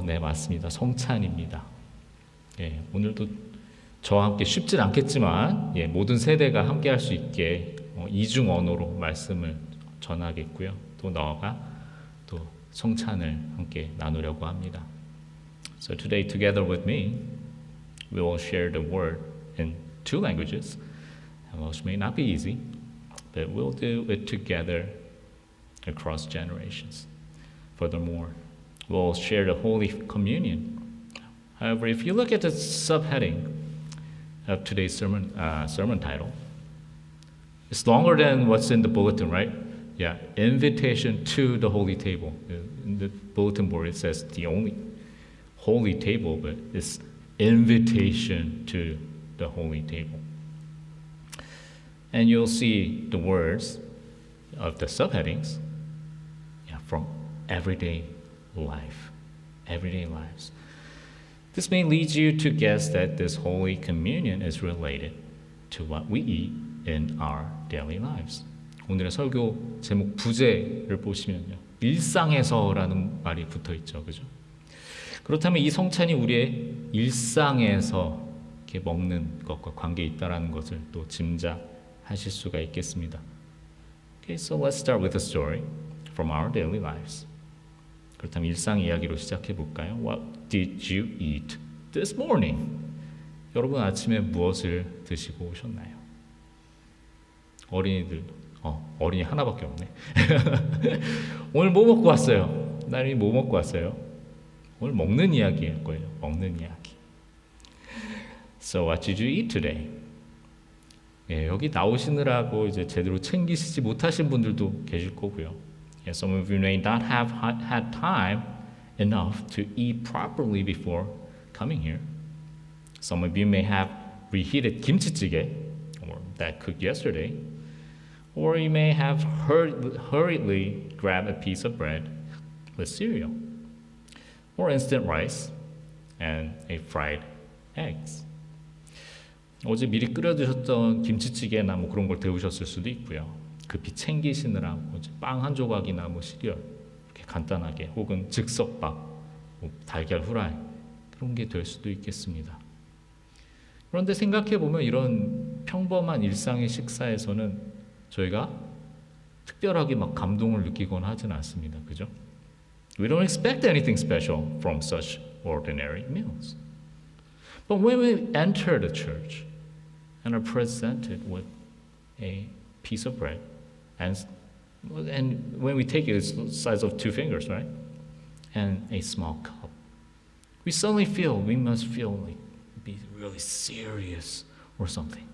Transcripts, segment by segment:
네, 맞습니다. 성찬입니다. 예, 오늘도 저와 함께 쉽진 않겠지만 모든 세대가 함께 할 수 있게 이중 언어로 말씀을 전하겠고요. 또 너가 또 성찬을 함께 나누려고 합니다. So today together with me, we will share the word in two languages, which may not be easy, but we'll do it together across generations. Furthermore, we'll share the Holy Communion. However, if you look at the subheading of today's sermon title, it's longer than what's in the bulletin, right? Yeah, invitation to the holy table. In the bulletin board, it says the only holy table, but it's invitation to the holy table. And you'll see the words of the subheadings from everyday life, everyday lives. This may lead you to guess that this Holy Communion is related to what we eat in our daily lives. 오늘의 설교 제목 부제를 보시면요, 일상에서라는 말이 붙어 있죠, 그죠? 그렇다면 이 성찬이 우리의 일상에서 이렇게 먹는 것과 관계 있다라는 것을 또 짐작하실 수가 있겠습니다. Okay, so let's start with a story from our daily lives. 그렇다면 일상 이야기로 시작해 볼까요? What did you eat this morning? 여러분 아침에 무엇을 드시고 오셨나요? 어린이들, 어린이 하나밖에 없네. 오늘 뭐 먹고 왔어요? 나린이 뭐 먹고 왔어요? 오늘 먹는 이야기일 거예요. 먹는 이야기. So what did you eat today? 여기 나오시느라고 이제 제대로 챙기시지 못하신 분들도 계실 거고요. Some of you may not have had time enough to eat properly before coming here. Some of you may have reheated kimchi-jjigae or that cooked yesterday. Or you may have hurriedly grabbed a piece of bread with cereal. Or instant rice and a fried eggs. 어제 미리 끓여두셨던 김치찌개나 뭐 그런 걸 데우셨을 수도 있고요. 급히 챙기시느라 빵 한 조각이나 뭐 시리얼 이렇게 간단하게 혹은 즉석밥, 뭐 달걀 후라이 그런 게 될 수도 있겠습니다. 그런데 생각해 보면 이런 평범한 일상의 식사에서는 저희가 특별하게 막 감동을 느끼거나 하지는 않습니다. 그죠? We don't expect anything special from such ordinary meals. But when we enter the church and are presented with a piece of bread, and when we take it, it's the size of 2 fingers, right? And a small cup, we suddenly we must feel like be really serious or something.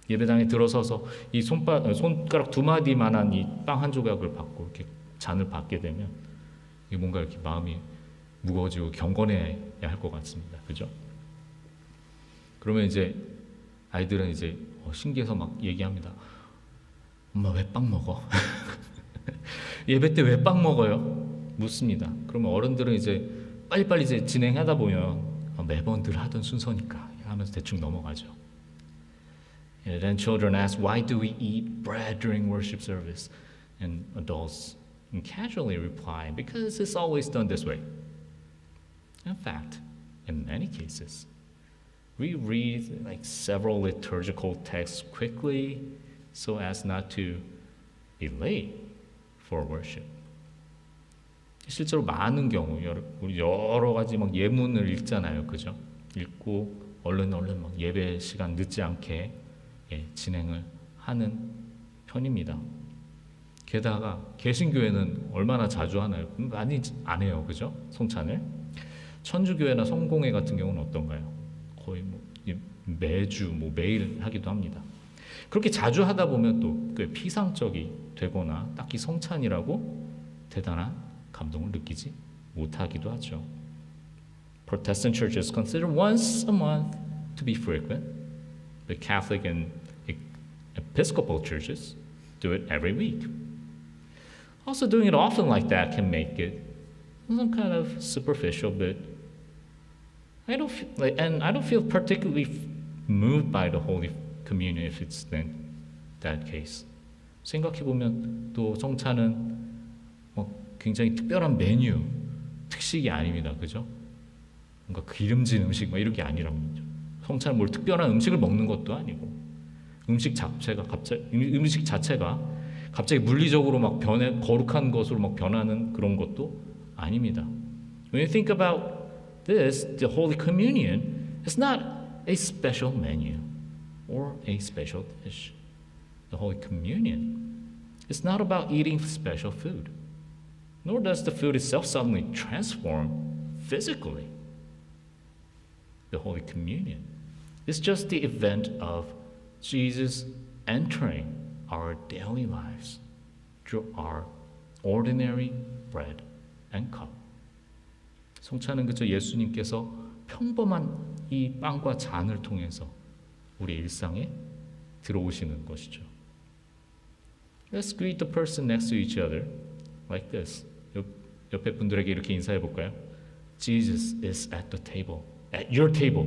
예배당에 들어서서 이 손가락 2마디만한 이 빵 한 조각을 받고 이렇게 잔을 받게 되면 이게 뭔가 이렇게 마음이 무거워지고 경건해야 할 것 같습니다. 그죠? 그러면 이제 아이들은 이제 신기해서 막 얘기합니다. 엄마 왜 빵 먹어? 예배 때 왜 빵 먹어요? 묻습니다. 그러면 어른들은 이제 빨리빨리 이제 진행하다 보면 매번 늘 하던 순서니까 하면서 대충 넘어가죠. And then children ask, why do we eat bread during worship service? And adults casually reply, because it's always done this way. In fact, in many cases, we read like several liturgical texts quickly so as not to be late for worship. 실제로 많은 경우 우리 여러 가지 막 예문을 읽잖아요, 그죠? 읽고 얼른 막 예배 시간 늦지 않게 진행을 하는 편입니다. 게다가 개신교회는 얼마나 자주 하나요? 많이 안 해요, 그죠? 성찬을. 천주교회나 성공회 같은 경우는 어떤가요? 거의 뭐 매주 매일 하기도 합니다. 그렇게 자주 하다 보면 또 꽤 피상적이 되거나 딱히 성찬이라고 대단한 감동을 느끼지 못하기도 하죠. Protestant churches consider once a month to be frequent. The Catholic and Episcopal churches do it every week. Also, doing it often like that can make it some kind of superficial, but I don't feel particularly moved by the Holy Communion if it's then that case. 생각해 보면 또 성찬은 굉장히 특별한 메뉴, 특식이 아닙니다. 그죠? 뭔가 기름진 음식 이런 게 아니라고 그러죠. 성찬은 뭘 특별한 음식을 먹는 것도 아니고 음식 자체가 갑자기 물리적으로 막 거룩한 것으로 막 변하는 그런 것도 아닙니다. When you think about this, the Holy Communion is not a special menu or a special dish. The Holy Communion is not about eating special food, nor does the food itself suddenly transform physically. The Holy Communion is just the event of Jesus entering our daily lives through our ordinary bread and cup. 성찬은 그저 예수님께서 평범한 이 빵과 잔을 통해서 우리 일상에 들어오시는 것이죠. Let's greet the person next to each other like this. 옆에 분들에게 이렇게 인사해 볼까요? Jesus is at the table. At your table.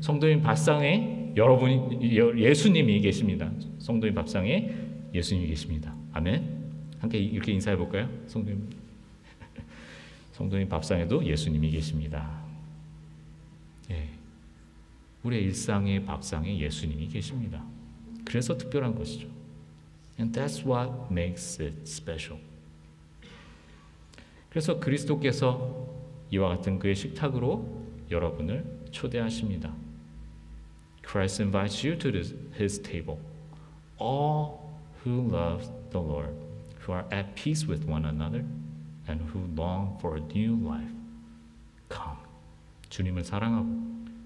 성도님 밥상에 예수님이 계십니다. 성도님 밥상에 예수님이 계십니다. 아멘. 함께 이렇게 인사해 볼까요? 성도님 밥상에도 예수님이 계십니다. 예. 우리의 일상의 밥상에 예수님이 계십니다. 그래서 특별한 것이죠. And that's what makes it special. 그래서 그리스도께서 이와 같은 그의 식탁으로 여러분을 초대하십니다. Christ invites you to his table. All who love the Lord, who are at peace with one another, and who long for a new life. Come. 주님을 사랑하고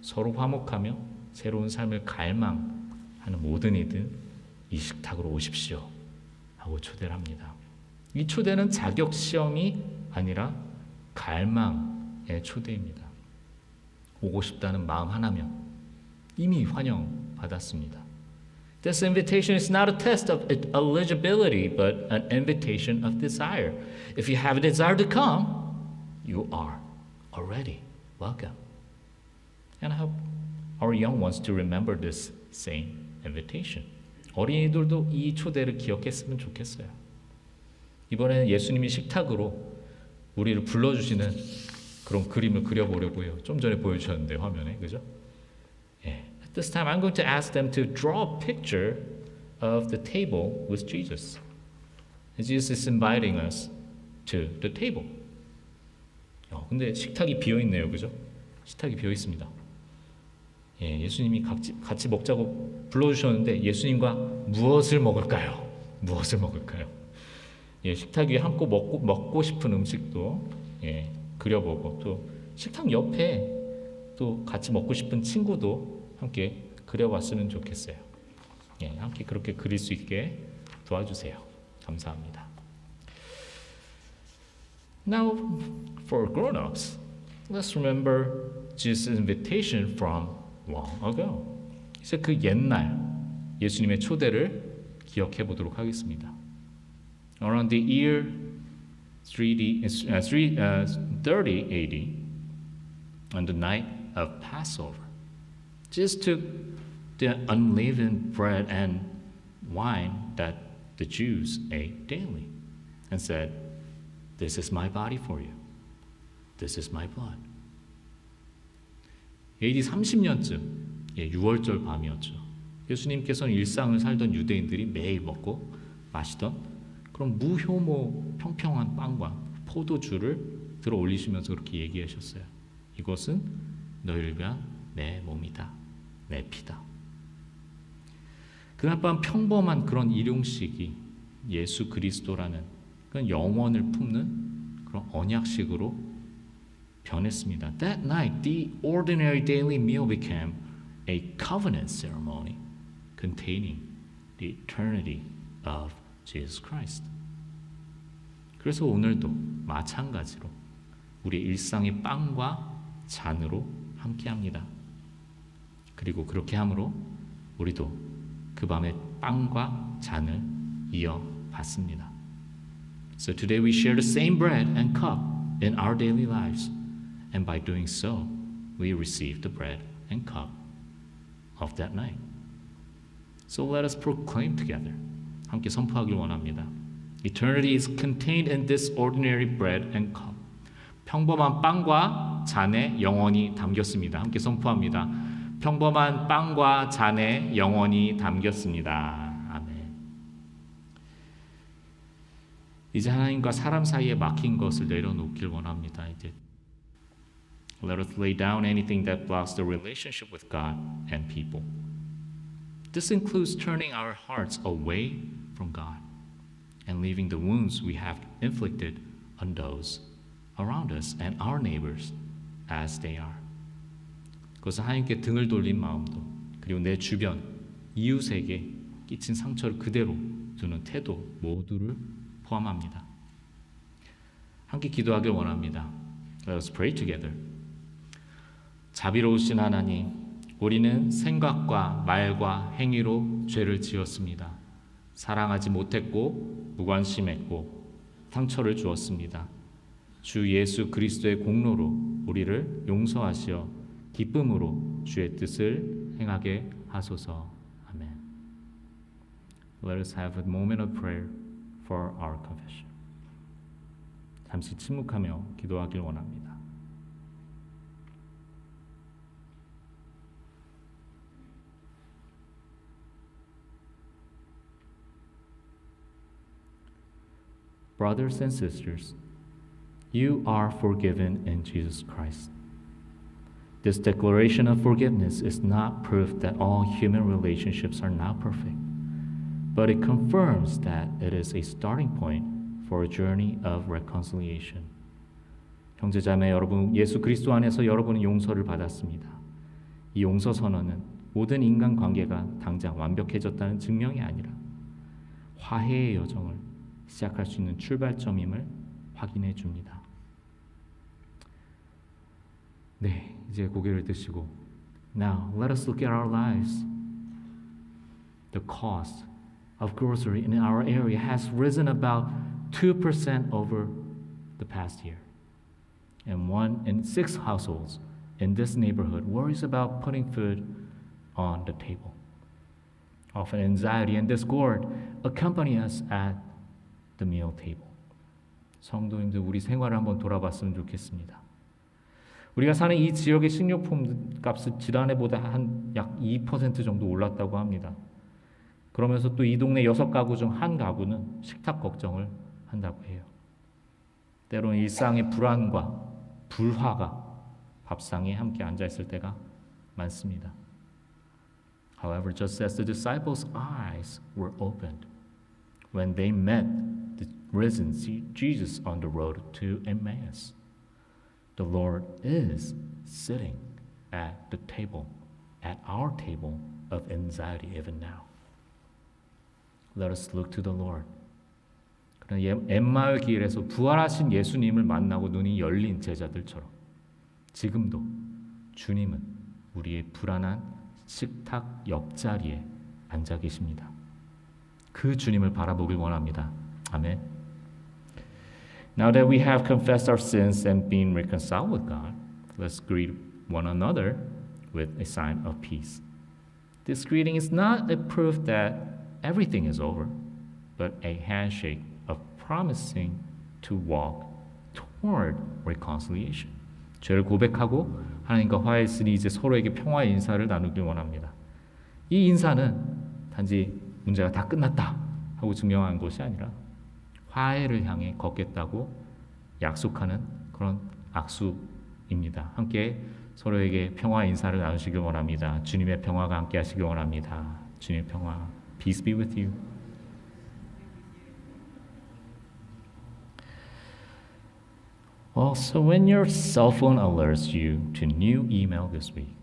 서로 화목하며 새로운 삶을 갈망하는 모든 이들 이 식탁으로 오십시오 하고 초대를 합니다. 이 초대는 자격 시험이 아니라 갈망의 초대입니다. 오고 싶다는 마음 하나면 이미 환영받았습니다. This invitation is not a test of eligibility, but an invitation of desire. If you have a desire to come, you are already welcome. And I hope our young ones to remember this same invitation. 어린이들도 이 초대를 기억했으면 좋겠어요. 이번에는 예수님이 식탁으로 우리를 불러주시는 그런 그림을 그려보려고 해요. 좀 전에 보여주셨는데 화면에, 그죠? 예. At this time, I'm going to ask them to draw a picture of the table with Jesus. And Jesus is inviting us to the table. 근데 식탁이 비어 있네요, 그죠? 식탁이 비어 있습니다. 예, 예수님이 같이 먹자고 불러주셨는데 예수님과 무엇을 먹을까요? 무엇을 먹을까요? 예, 식탁 위에 함께 먹고 싶은 음식도 예, 그려보고 또 식탁 옆에 또 같이 먹고 싶은 친구도 함께 그려봤으면 좋겠어요. 예, 함께 그렇게 그릴 수 있게 도와주세요. 감사합니다. Now, for grown-ups, let's remember Jesus' invitation from long ago. 이제 그 옛날 예수님의 초대를 기억해 보도록 하겠습니다. Around the year 30 AD, on the night of Passover, Jesus took the unleavened bread and wine that the Jews ate daily and said, "This is my body for you. This is my blood." AD 30년쯤 6월절 밤이었죠. 예수님께서는 일상을 살던 유대인들이 매일 먹고 마시던 그런 무효모 평평한 빵과 포도주를 들어 올리시면서 그렇게 얘기하셨어요. 이것은 너희를 위한 내 몸이다. 내 피다. 그날 밤 평범한 그런 일용식이 예수 그리스도라는 그런 영원을 품는 그런 언약식으로 변했습니다. That night, the ordinary daily meal became a covenant ceremony containing the eternity of Jesus Christ. 그래서 오늘도 마찬가지로 우리 일상의 빵과 잔으로 함께합니다. 그리고 그렇게 함으로 우리도 그 밤에 빵과 잔을 이어받습니다. So today we share the same bread and cup in our daily lives, and by doing so, we receive the bread and cup of that night. So let us proclaim together. 함께 선포하길 원합니다. Eternity is contained in this ordinary bread and cup. 평범한 빵과 잔에 영원히 담겼습니다. 함께 선포합니다. 평범한 빵과 잔에 영원히 담겼습니다. 아멘. 이제 하나님과 사람 사이에 막힌 것을 내려놓길 원합니다. 이제 let us lay down anything that blocks the relationship with God and people. This includes turning our hearts away from God and leaving the wounds we have inflicted on those around us and our neighbors as they are. 그것은 하나님께 등을 돌린 마음도 그리고 내 주변 이웃에게 끼친 상처를 그대로 두는 태도 모두를 포함합니다. 함께 기도하길 원합니다. Let us pray together. 자비로우신 하나님, 우리는 생각과 말과 행위로 죄를 지었습니다. 사랑하지 못했고 무관심했고 상처를 주었습니다. 주 예수 그리스도의 공로로 우리를 용서하시어 기쁨으로 주의 뜻을 행하게 하소서. 아멘. Let us have a moment of prayer for our confession. 잠시 침묵하며 기도하길 원합니다. Brothers and sisters, you are forgiven in Jesus Christ. This declaration of forgiveness is not proof that all human relationships are not perfect, but it confirms that it is a starting point for a journey of reconciliation. 형제자매 여러분, 예수 그리스도 안에서 여러분은 용서를 받았습니다. 이 용서 선언은 모든 인간 관계가 당장 완벽해졌다는 증명이 아니라 화해의 여정을 시작할 수 있는 출발점임을 확인해 줍니다. 네, 이제 고개를 드시고 Now, let us look at our lives. The cost of grocery in our area has risen about 2% over the past year. And 1 in 6 households in this neighborhood worries about putting food on the table. Often anxiety and discord accompany us at the meal table. 성도님들 우리 생활을 한번 돌아봤으면 좋겠습니다. 우리가 사는 이 지역의 식료품 값은 지난해보다 한 약 2% 정도 올랐다고 합니다. 그러면서 또 이 동네 6가구 중 한 가구는 식탁 걱정을 한다고 해요. 때로는 일상의 불안과 불화가 밥상에 함께 앉아있을 때가 많습니다. However, just as the disciples' eyes were opened when they met the risen Jesus on the road to Emmaus, the Lord is sitting at the table, at our table of anxiety even now. Let us look to the Lord. 엠마의 길에서 부활하신 예수님을 만나고 눈이 열린 제자들처럼 지금도 주님은 우리의 불안한 식탁 옆자리에 앉아 계십니다. 그 주님을 바라보길 원합니다. 아멘. Now that we have confessed our sins and been reconciled with God, let's greet one another with a sign of peace. This greeting is not a proof that everything is over, but a handshake of promising to walk toward reconciliation. 죄를 고백하고 하나님과 화해했으니 이제 서로에게 평화의 인사를 나누길 원합니다. 이 인사는 단지 문제가 다 끝났다 하고 증명한 것이 아니라 화해를 향해 걷겠다고 약속하는 그런 악수입니다. 함께 서로에게 평화 인사를 나누시길 원합니다. 주님의 평화가 함께 하시길 원합니다. 주님의 평화, peace be with you. Also, when your cell phone alerts you to new email this week,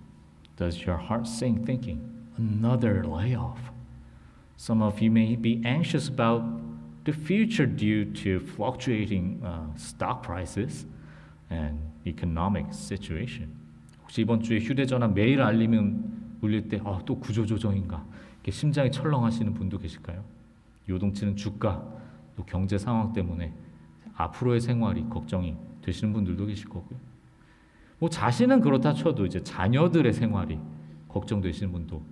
does your heart sink thinking, another layoff? Some of you may be anxious about the future due to fluctuating stock prices and economic situation. 혹시 이번 주에 휴대전화 매일 알림은 울릴 때 또 구조조정인가 이렇게 심장이 철렁하시는 분도 계실까요? 요동치는 주가 또 경제 상황 때문에 앞으로의 생활이 걱정이 되시는 분들도 계실 거고요. 뭐 자신은 그렇다 쳐도 이제 자녀들의 생활이 걱정되시는 분도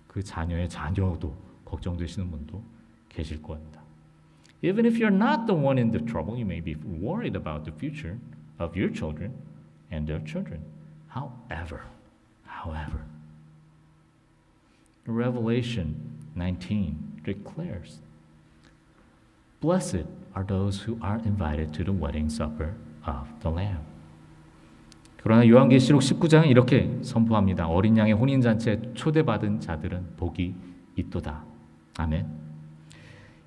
그 자녀의 자녀도 걱정되시는 분도 계실 겁니다. Even if you're not the one in the trouble, you may be worried about the future. of your children and their children. However, Revelation 19 declares, Blessed are those who are invited to the wedding supper of the Lamb. 그러나 요한계시록 19장은 이렇게 선포합니다. 어린 양의 혼인잔치에 초대받은 자들은 복이 있도다. 아멘.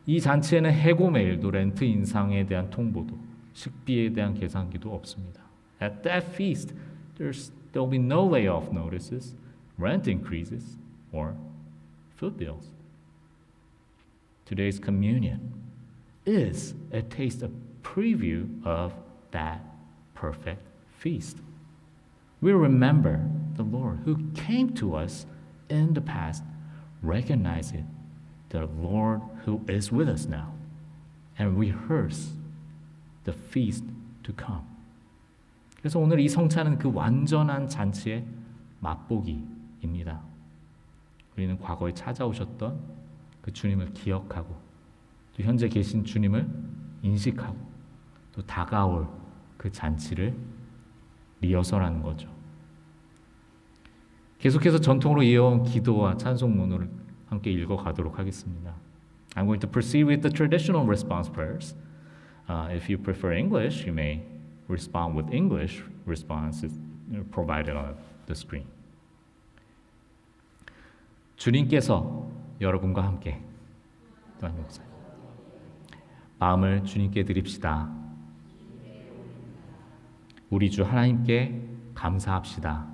이 잔치에는 해고 메일도 렌트 인상에 대한 통보도 식비에 대한 계산기도 없습니다. At that feast, there'll be no layoff notices, rent increases, or food bills. Today's communion is a taste, a preview of that perfect feast. We remember the Lord who came to us in the past, recognize it, the Lord who is with us now, and rehearse the feast to come. 그래서 오늘 이 성찬은 그 완전한 잔치의 맛보기입니다. 우리는 과거에 찾아오셨던 그 주님을 기억하고 또 현재 계신 주님을 인식하고 또 다가올 그 잔치를 리허설하는 거죠. 계속해서 전통으로 이어온 기도와 찬송문을 함께 읽어가도록 하겠습니다. I'm going to proceed with the traditional response prayers. If you prefer English, you may respond with English responses provided on the screen. 주님께서 여러분과 함께 마음을 주님께 드립시다. 우리 주 하나님께 감사합시다.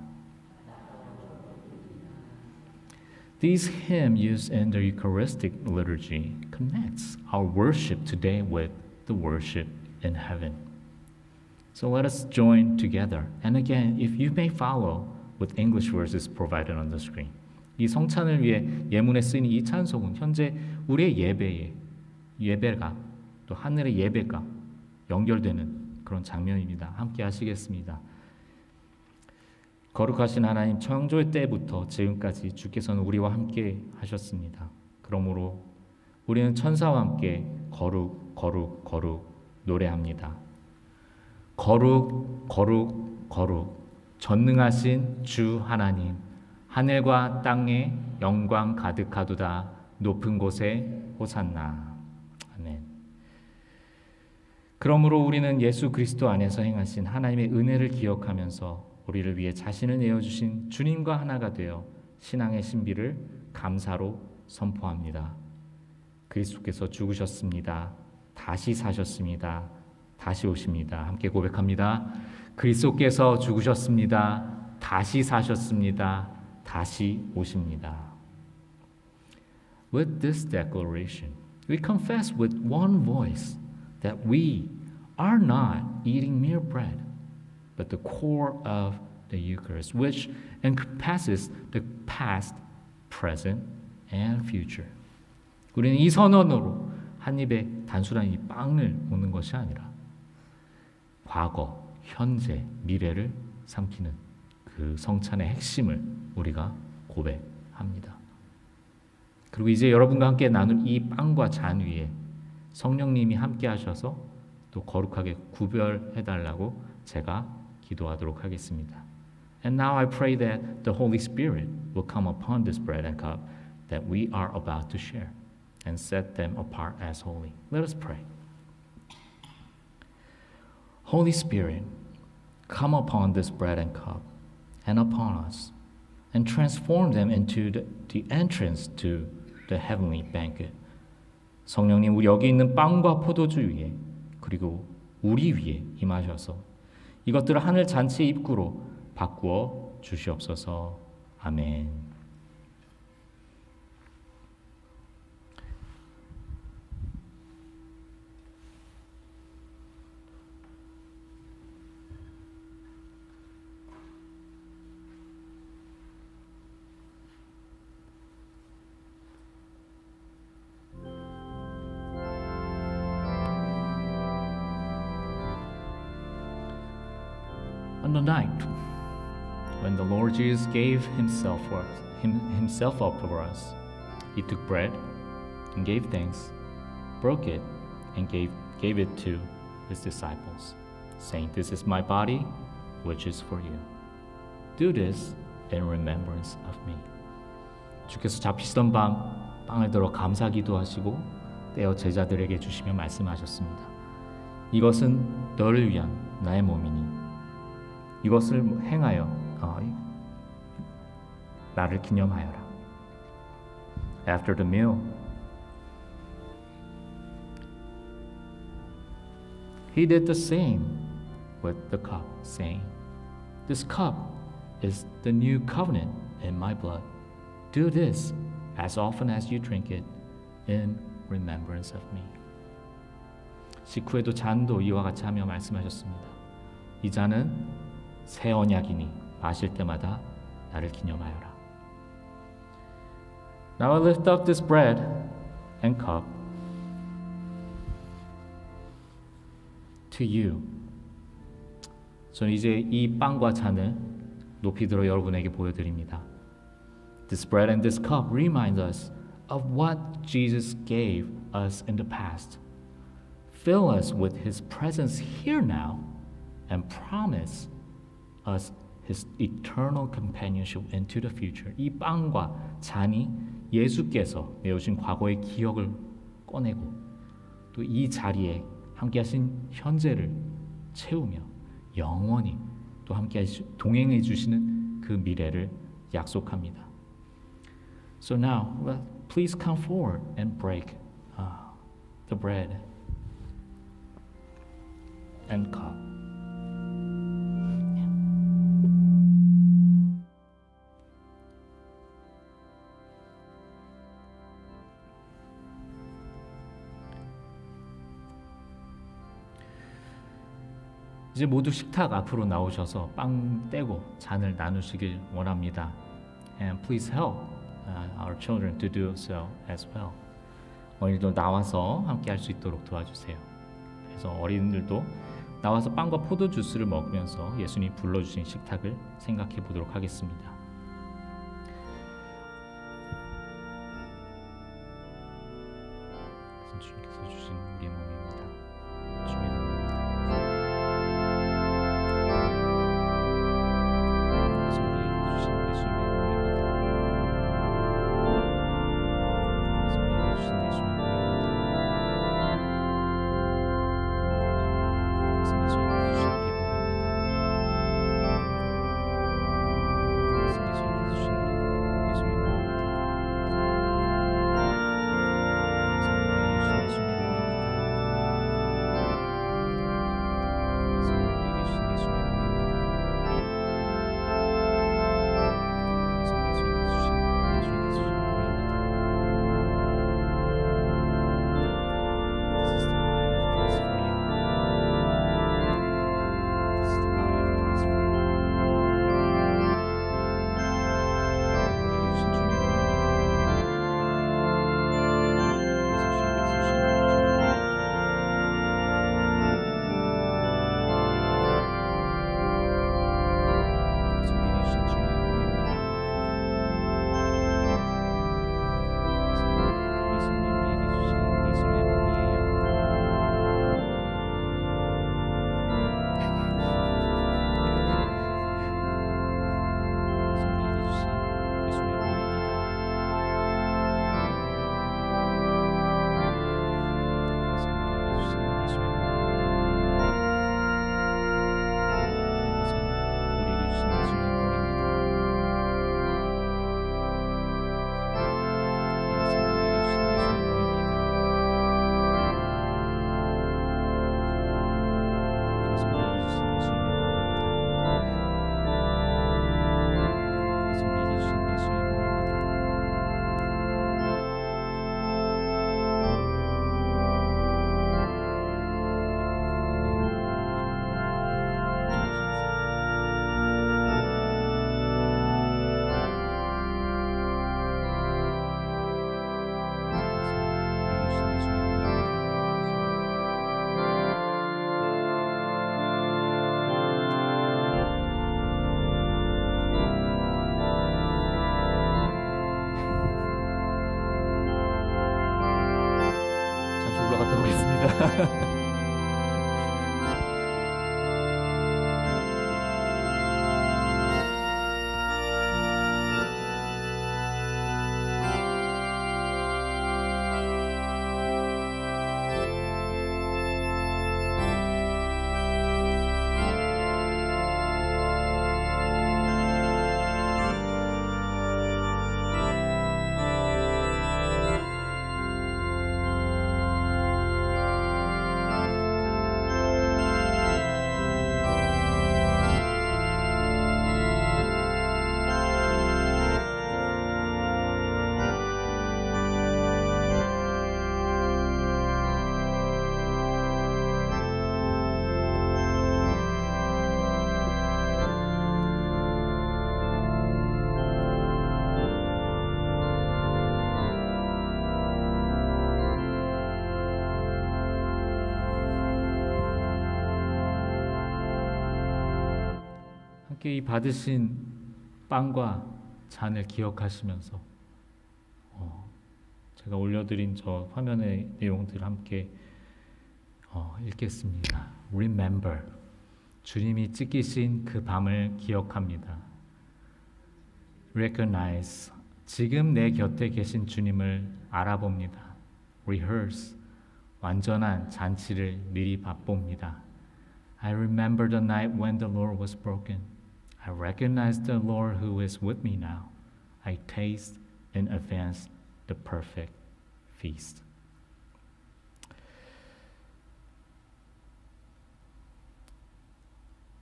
This hymn used in the Eucharistic liturgy connects our worship today with the worship in heaven. So let us join together. And again, if you may follow with English verses provided on the screen. 이 성찬을 위해 예문에 쓰인 이 찬송은 현재 우리의 예배가 또 하늘의 예배가 연결되는 그런 장면입니다. 함께 하시겠습니다. 거룩하신 하나님, 창조의 때부터 지금까지 주께서는 우리와 함께 하셨습니다. 그러므로 우리는 천사와 함께 거룩, 거룩, 거룩 노래합니다. 거룩, 거룩, 거룩, 전능하신 주 하나님, 하늘과 땅에 영광 가득하도다. 높은 곳에 호산나. 아멘. 그러므로 우리는 예수 그리스도 안에서 행하신 하나님의 은혜를 기억하면서 우리를 위해 자신을 내어주신 주님과 하나가 되어 신앙의 신비를 감사로 선포합니다. 그리스도께서 죽으셨습니다. 다시 사셨습니다. 다시 오십니다. 함께 고백합니다. 그리스도께서 죽으셨습니다. 다시 사셨습니다. 다시 오십니다. With this declaration, we confess with one voice that we are not eating mere bread, but the core of the Eucharist, which encompasses the past, present, and future. 우리는 이 선언으로 한 입에 단순한 이 빵을 먹는 것이 아니라 과거, 현재, 미래를 삼키는 그 성찬의 핵심을 우리가 고백합니다. 그리고 이제 여러분과 함께 나눌 이 빵과 잔 위에 성령님이 함께 하셔서 또 거룩하게 구별해달라고 제가 기도하도록 하겠습니다. And now I pray that the Holy Spirit will come upon this bread and cup that we are about to share and set them apart as holy. Let us pray. Holy Spirit, come upon this bread and cup and upon us and transform them into the entrance to the heavenly banquet. 성령님, 우리 여기 있는 빵과 포도주 위에 그리고 우리 위에 임하셔서 이것들을 하늘 잔치의 입구로 바꾸어 주시옵소서. 아멘. On the night when the Lord Jesus gave himself up for us, he took bread and gave thanks, broke it, and gave it to his disciples. saying, "This is my body, which is for you. Do this in remembrance of me." 주께서 잡히시던 밤 빵을 들어 감사 기도하시고 떼어 제자들에게 주시며 말씀하셨습니다. 이것은 너를 위한 나의 몸이니 이것을 행하여 나를 기념하여라. After the meal, he did the same with the cup, saying, "This cup is the new covenant in my blood. Do this as often as you drink it in remembrance of me." 식후에도 잔도 이와 같이 하며 말씀하셨습니다. 이 잔은 새 언약이니 마실 때마다 나를 기념하여라. Now I lift up this bread and cup to you. 저는 이제 이 빵과 잔을 높이 들어 여러분에게 보여드립니다. This bread and this cup remind us of what Jesus gave us in the past. Fill us with His presence here now and promise us His eternal companionship into the future. 이 빵과 잔이 예수께서 내오신 과거의 기억을 꺼내고 또 이 자리에 함께하신 현재를 채우며 영원히 또 함께 동행해 주시는 그 미래를 약속합니다. So now, please come forward and break the bread and cup. 이제 모두 식탁 앞으로 나오셔서 빵 떼고 잔을 나누시길 원합니다. And please help our children to do so as well. 어린이들 나와서 함께 할 수 있도록 도와주세요. 그래서 어린이들도 나와서 빵과 포도 주스를 먹으면서 예수님이 불러주신 식탁을 생각해 보도록 하겠습니다. 주님께서 주신 우리의 몸입니다. 주님의 몸입니다. 그래서 우리에게 주신 예수님의 몸입니다. 그래서 우리에게 주신 예수님의 몸입니다. 그래서 예수님께서 주신 우리의 몸입니다. 그래서 예수님께서 주신 예수님의 몸입니다. 잠시 올라갔다 오겠습니다. 함께 이 받으신 빵과 잔을 기억하시면서 제가 올려드린 저 화면의 내용들 함께 읽겠습니다. Remember, 주님이 찢기신 그 밤을 기억합니다. Recognize, 지금 내 곁에 계신 주님을 알아봅니다. Rehearse, 완전한 잔치를 미리 맛봅니다. I remember the night when the Lord was broken. I recognize the Lord who is with me now. I taste in advance the perfect feast.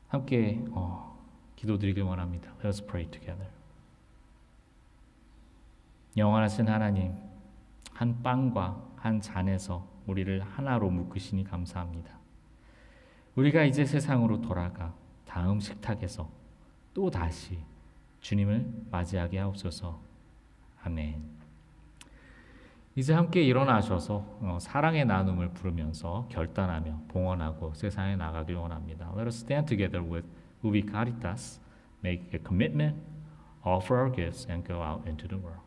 함께 기도드리길 원합니다. Let us pray together. 영원하신 하나님, 한 빵과 한 잔에서 우리를 하나로 묶으시니 감사합니다. 우리가 이제 세상으로 돌아가 다음 식탁에서 또 다시 주님을 맞이하게 하옵소서. 아멘. 이제 함께 일어나셔서 사랑의 나눔을 부르면서 결단하며 봉헌하고 세상에 나가길 원합니다. Let us stand together with Ubi Caritas, make a commitment, offer our gifts, and go out into the world.